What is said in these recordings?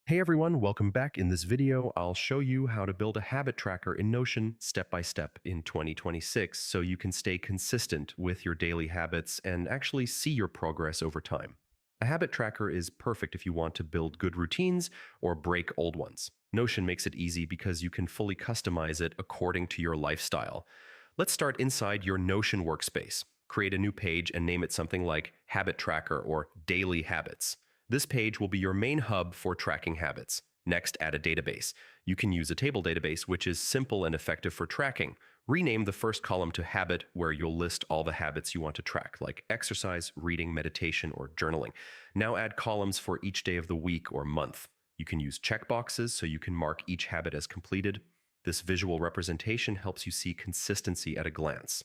Hey everyone, welcome back. In this video, I'll show you how to build a habit tracker in Notion step by step in 2026 so you can stay consistent with your daily habits and actually see your progress over time. A habit tracker is perfect if you want to build good routines or break old ones. Notion makes it easy because you can fully customize it according to your lifestyle. Let's start inside your Notion workspace. Create a new page and name it something like Habit Tracker or Daily Habits. This page will be your main hub for tracking habits. Next, add a database. You can use a table database, which is simple and effective for tracking. Rename the first column to Habit, where you'll list all the habits you want to track, like exercise, reading, meditation, or journaling. Now add columns for each day of the week or month. You can use checkboxes so you can mark each habit as completed. This visual representation helps you see consistency at a glance.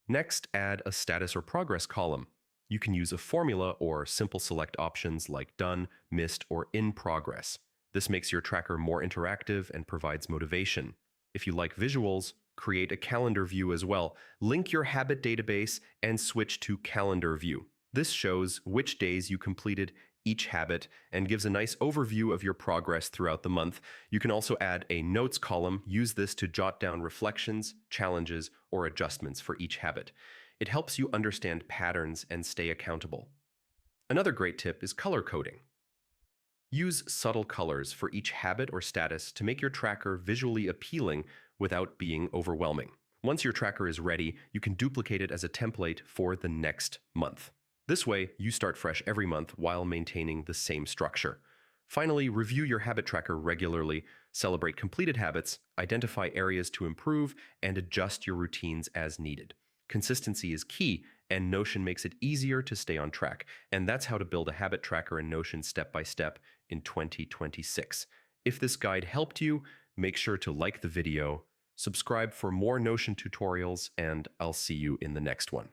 Next, add a status or progress column. You can use a formula or simple select options like done, missed, or in progress. This makes your tracker more interactive and provides motivation. If you like visuals, create a calendar view as well. Link your habit database and switch to calendar view. This shows which days you completed each habit and gives a nice overview of your progress throughout the month. You can also add a notes column. Use this to jot down reflections, challenges, or adjustments for each habit. It helps you understand patterns and stay accountable. Another great tip is color coding. Use subtle colors for each habit or status to make your tracker visually appealing without being overwhelming. Once your tracker is ready, you can duplicate it as a template for the next month. This way, you start fresh every month while maintaining the same structure. Finally, review your habit tracker regularly, celebrate completed habits, identify areas to improve, and adjust your routines as needed. Consistency is key, and Notion makes it easier to stay on track. And that's how to build a habit tracker in Notion step by step in 2026. If this guide helped you, make sure to like the video, subscribe for more Notion tutorials, and I'll see you in the next one.